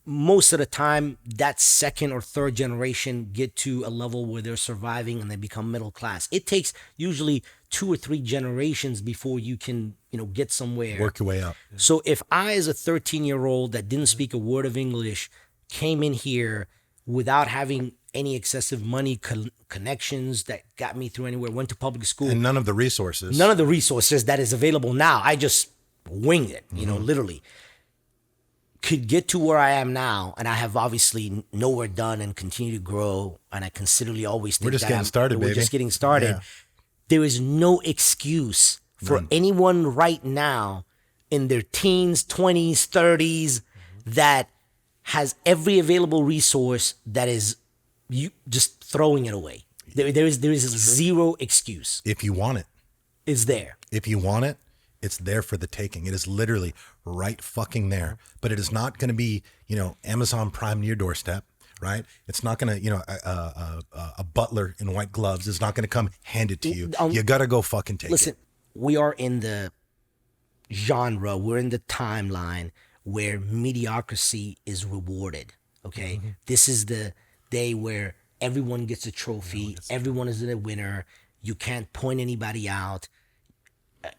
Most of the time, that second or third generation get to a level where they're surviving and they become middle class. It takes usually 2 or 3 generations before you can, you know, get somewhere. Work your way up. So if I, as a 13-year-old that didn't speak a word of English, came in here without having any excessive money connections that got me through anywhere, went to public school. And none of the resources that is available now. I just winged it, you know, literally. Could get to where I am now, and I have obviously nowhere done and continue to grow, and I considerably always think we're just getting started, baby. We're just getting started. Yeah. There is no excuse for anyone right now in their teens, 20s, 30s that has every available resource that is you just throwing it away. There is zero excuse. If you want it. It's there. If you want it, it's there for the taking. It is literally right fucking there. But it is not going to be, you know, Amazon Prime near doorstep, right? It's not going to, you know, a butler in white gloves is not going to come hand it to you. You got to go fucking take it. Listen, we are in the genre, we're in the timeline where mediocrity is rewarded. Okay. This is the day where everyone gets a trophy, everyone is the winner. You can't point anybody out.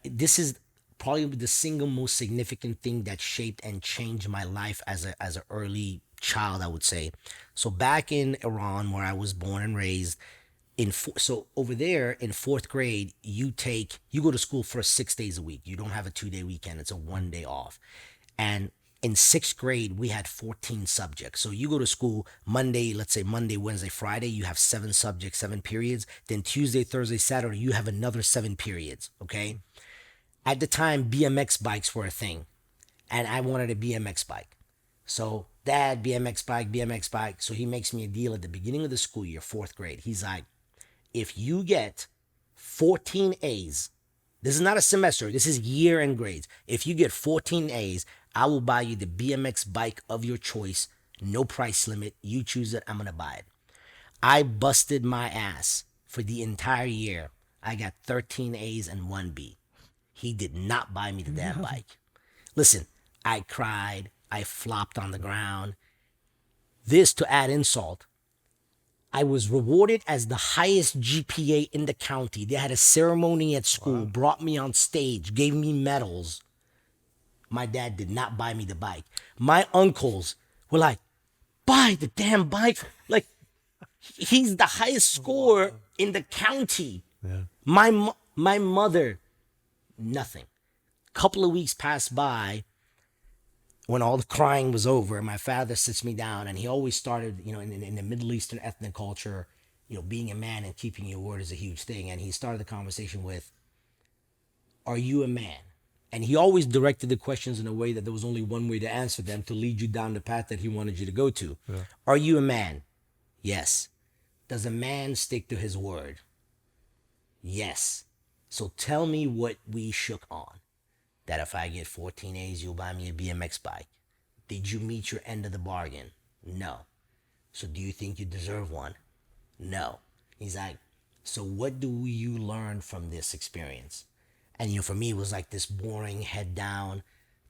This is probably the single most significant thing that shaped and changed my life as an early child, I would say. So back in Iran, where I was born and raised, so over there in fourth grade, you go to school for 6 days a week. You don't have a 2 day weekend. It's a 1 day off. And in sixth grade, we had 14 subjects. So you go to school Monday, let's say Monday, Wednesday, Friday, you have 7 subjects, 7 periods. Then Tuesday, Thursday, Saturday, you have another 7 periods. Okay. At the time, BMX bikes were a thing, and I wanted a BMX bike. So, dad, BMX bike, BMX bike. So he makes me a deal at the beginning of the school year, fourth grade. He's like, if you get 14 A's, this is not a semester, this is year and grades. If you get 14 A's, I will buy you the BMX bike of your choice. No price limit. You choose it, I'm going to buy it. I busted my ass for the entire year. I got 13 A's and 1 B. He did not buy me the damn bike. Listen, I cried. I flopped on the ground. This, to add insult, I was rewarded as the highest GPA in the county. They had a ceremony at school, brought me on stage, gave me medals. My dad did not buy me the bike. My uncles were like, buy the damn bike. Like, he's the highest scorer in the county. Yeah. My mother, nothing. Couple of weeks passed by. When all the crying was over, my father sits me down, and he always started, in the Middle Eastern ethnic culture, being a man and keeping your word is a huge thing. And he started the conversation with, are you a man? And he always directed the questions in a way that there was only one way to answer them, to lead you down the path that he wanted you to go to. Yeah. Are you a man? Yes. Does a man stick to his word? Yes. So tell me what we shook on. That if I get 14 A's, you'll buy me a BMX bike. Did you meet your end of the bargain? No. So do you think you deserve one? No. He's like, so what do you learn from this experience? And for me, it was like this boring head down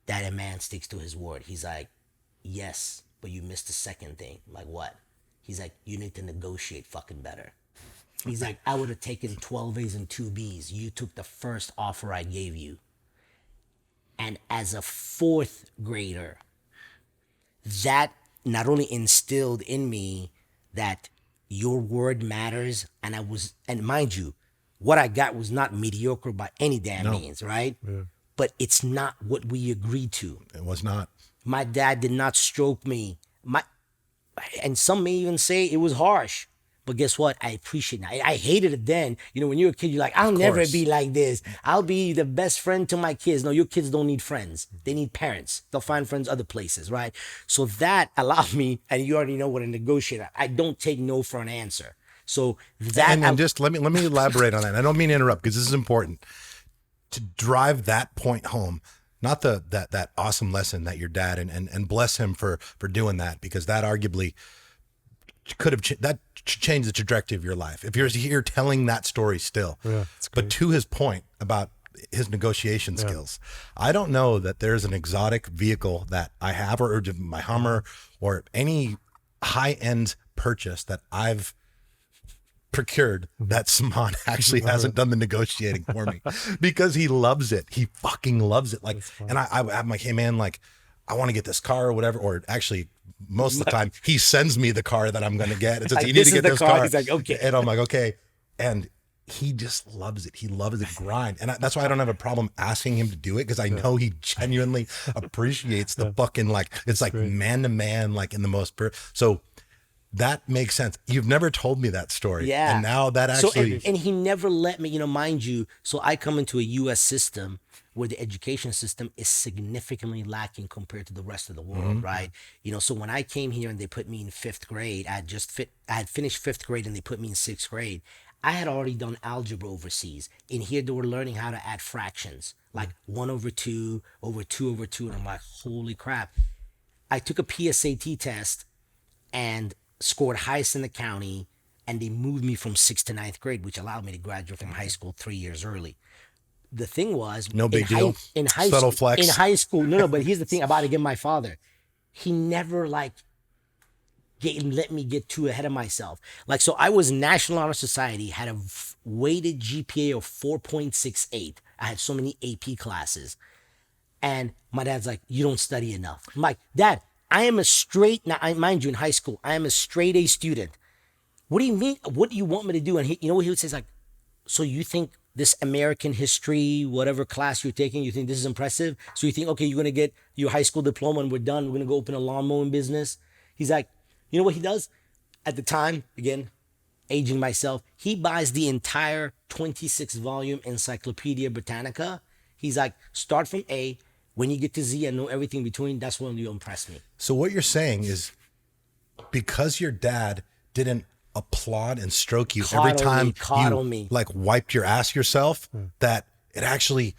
that a man sticks to his word. He's like, yes, but you missed the second thing. I'm like, what? He's like, you need to negotiate fucking better. He's like, I would have taken 12 A's and 2 B's. You took the first offer I gave you. And as a fourth grader, that not only instilled in me that your word matters, and mind you, what I got was not mediocre by any damn means, right? Yeah. But it's not what we agreed to. It was not. My dad did not stroke me. And some may even say it was harsh. But guess what? I appreciate it. I hated it then. When you're a kid, you're like, I'll never be like this. I'll be the best friend to my kids. No, your kids don't need friends. They need parents. They'll find friends other places, right? So that allowed me, and you already know what a negotiator. I don't take no for an answer. So that... And just let me elaborate on that. I don't mean to interrupt, because this is important. To drive that point home, not that awesome lesson that your dad, and bless him for doing that, because that arguably could have that changed the trajectory of your life if you're here telling that story still. Yeah, but to his point about his negotiation skills, I don't know that there's an exotic vehicle that I have, or my Hummer, or any high-end purchase that I've procured that Saman actually hasn't done the negotiating for me, because he loves it. He fucking loves it. Like, and I'm like, hey man, like, I want to get this car or whatever, or actually most of the time he sends me the car that I'm going to get. It's like, you need to get this car. He's like, okay. And I'm like, okay. And he just loves it. He loves the grind. And that's why I don't have a problem asking him to do it, because I know he genuinely appreciates the fucking, like, it's like man to man, like in the most, so that makes sense. You've never told me that story. Yeah. And now that actually. So, and he never let me, mind you, so I come into a U.S. system where the education system is significantly lacking compared to the rest of the world, right? So when I came here and they put me in fifth grade, I had finished fifth grade and they put me in sixth grade. I had already done algebra overseas. In here, they were learning how to add fractions, like 1/2 over 2/2. And I'm like, holy crap. I took a PSAT test and scored highest in the county, and they moved me from 6th to 9th grade, which allowed me to graduate from high school 3 years early. The thing was, no big deal. In high school, but here's the thing about, again, my father, he never let me get too ahead of myself. Like, so I was National Honor Society, had a weighted GPA of 4.68. I had so many AP classes. And my dad's like, you don't study enough. I'm like, Dad, I am a straight, now, mind you, in high school, I am a straight A student. What do you mean? What do you want me to do? And he, you know what he would say? He's like, so you think this American history, whatever class you're taking, you think this is impressive? So you think, okay, you're going to get your high school diploma and we're done. We're going to go open a lawn mowing business. He's like, you know what he does? At the time, again, aging myself, he buys the entire 26 volume Encyclopedia Britannica. He's like, start from A. When you get to Z and know everything between, that's when you impress me. So what you're saying is because your dad didn't applaud and stroke you every time you like wiped your ass yourself, that it actually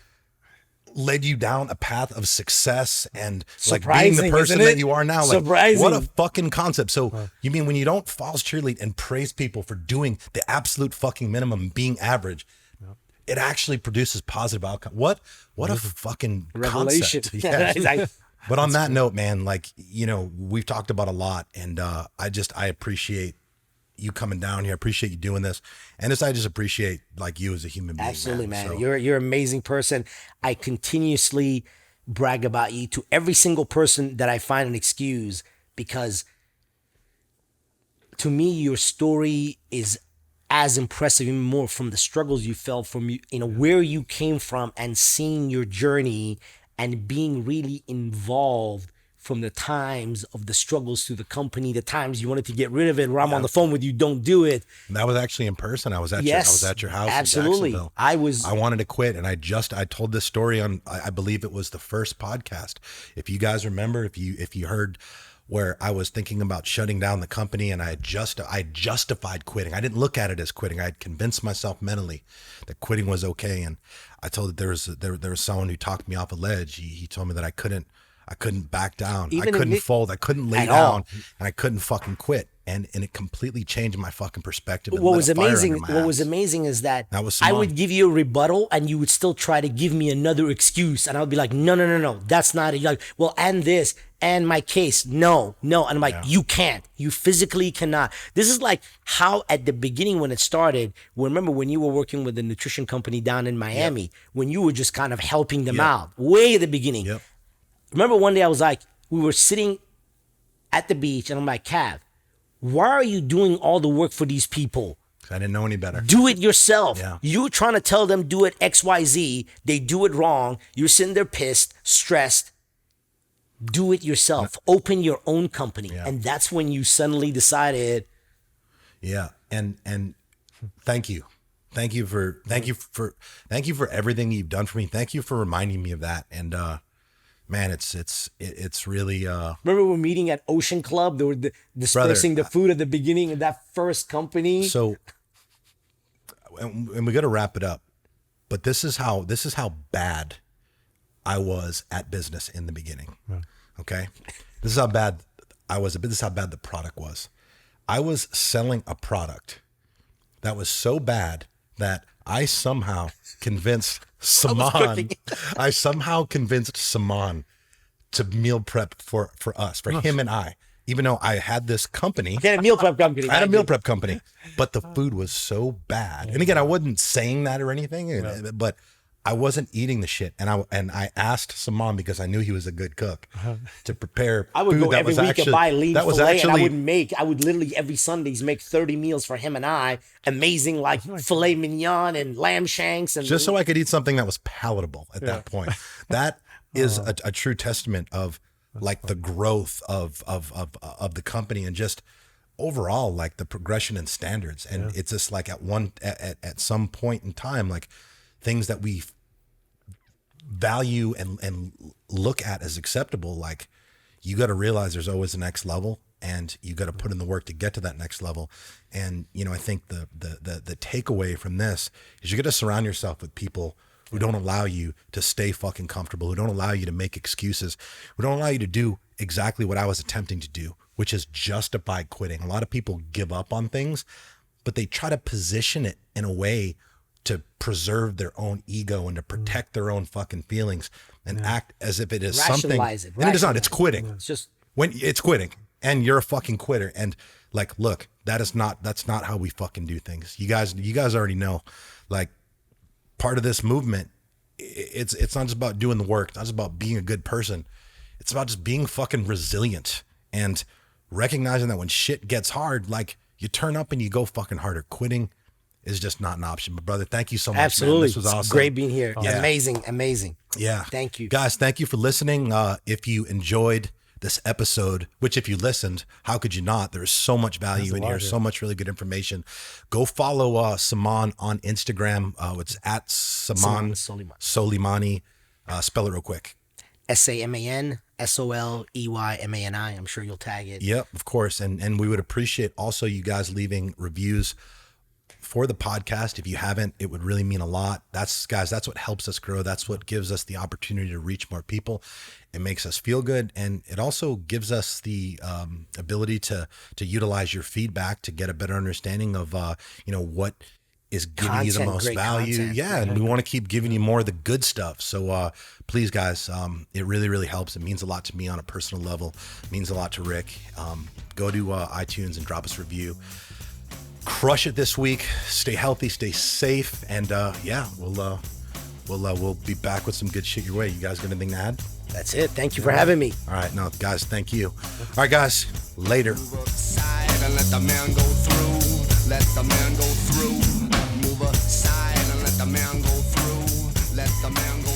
led you down a path of success and like being the person that you are now. Like, what a fucking concept. So you mean when you don't false cheerlead and praise people for doing the absolute fucking minimum, being average, it actually produces positive outcome. What a fucking revelation. Concept. Yeah. But on that note, man, like, you know, we've talked about a lot, and I appreciate you coming down here. I appreciate you doing this. And I just appreciate like you as a human being. Absolutely, man. So, you're an amazing person. I continuously brag about you to every single person that I find an excuse, because to me, your story is as impressive, even more, from the struggles you felt, from, you know, where you came from, and seeing your journey and being really involved from the times of the struggles to the company, the times you wanted to get rid of it, where I'm on the phone with you, don't do it. And that was actually in person. I was at your house. Absolutely. In Jacksonville. I wanted to quit, and I told this story on, I believe it was the first podcast. If you guys remember, if you heard, where I was thinking about shutting down the company, and I justified quitting. I didn't look at it as quitting. I had convinced myself mentally that quitting was okay. And I told that there was someone who talked me off a ledge. He told me that I couldn't back down. I couldn't fold. I couldn't lay down, and I couldn't fucking quit. And it completely changed my fucking perspective. What was amazing is that I would give you a rebuttal, and you would still try to give me another excuse. And I would be like, no, that's not it. You're like, well, and this, and my case, no. And I'm like, you can't. You physically cannot. This is like how at the beginning when it started, remember when you were working with the nutrition company down in Miami, when you were just kind of helping them out, way at the beginning. Yep. Remember one day I was like, we were sitting at the beach, and I'm like, Cav, why are you doing all the work for these people? I didn't know any better. Do it yourself. Yeah. You're trying to tell them do it XYZ. They do it wrong. You're sitting there pissed, stressed. Do it yourself. Open your own company. Yeah. And that's when you suddenly decided. Yeah. And thank you. Thank you for everything you've done for me. Thank you for reminding me of that. And man, it's really. Remember we were meeting at Ocean Club? They were dispersing the food at the beginning of that first company. So, and we got to wrap it up. But this is how bad I was at business in the beginning. Right. Okay, this is how bad I was. This is how bad the product was. I was selling a product that was so bad that I somehow convinced Saman. I somehow convinced Saman to meal prep for us, for him and I. Even though I had this company. I had a meal prep company. But the food was so bad. And again, I wasn't saying that or anything, but I wasn't eating the shit. And I asked Saman, because I knew he was a good cook, to prepare I would food go that every was week actually, and buy lean that was filet, actually, and I would literally every Sundays make 30 meals for him and I. Amazing, like filet mignon and lamb shanks. And just so I could eat something that was palatable at that point. That is a true testament of like the growth of the company, and just overall like the progression in standards. And it's just like at some point in time, like things that we value and look at as acceptable, like you got to realize there's always a next level, and you got to put in the work to get to that next level. And you know, I think the takeaway from this is you got to surround yourself with people who don't allow you to stay fucking comfortable, who don't allow you to make excuses, who don't allow you to do exactly what I was attempting to do, which is justify quitting. A lot of people give up on things, but they try to position it in a way to preserve their own ego and to protect their own fucking feelings, and act as if it is something. Rationalize it. And it is not. It's quitting. It's just when it's quitting. and you're a fucking quitter. And like, look, that's not how we fucking do things. You guys already know, like, part of this movement, it's not just about doing the work. It's not just about being a good person. It's about just being fucking resilient and recognizing that when shit gets hard, like, you turn up and you go fucking harder. Quitting is just not an option. But brother, thank you so much. Absolutely. Man. This was awesome. It's great being here. Yeah. Amazing. Yeah. Thank you. Guys, thank you for listening. If you enjoyed this episode, which if you listened, how could you not? There's so much value in here, so much really good information. Go follow Saman on Instagram. It's at Saman Soleymani. Spell it real quick. SamanSoleymani. I'm sure you'll tag it. Yep, of course. And we would appreciate also you guys leaving reviews for the podcast. If you haven't, it would really mean a lot. That's what helps us grow. That's what gives us the opportunity to reach more people. It makes us feel good. And it also gives us the ability to utilize your feedback to get a better understanding of, what is giving you the most value. Content. Yeah. And we want to keep giving you more of the good stuff. So please, guys, it really, really helps. It means a lot to me on a personal level. It means a lot to Rick. Go to iTunes and drop us a review. Crush it this week. Stay healthy, stay safe, and we'll be back with some good shit your way. You guys got anything to add? That's it. Thank you for having me. All right, no, guys, thank you. All right, guys, later. Move aside and let the man go through. Let the man go through. Move aside and let the man go through. Let the man go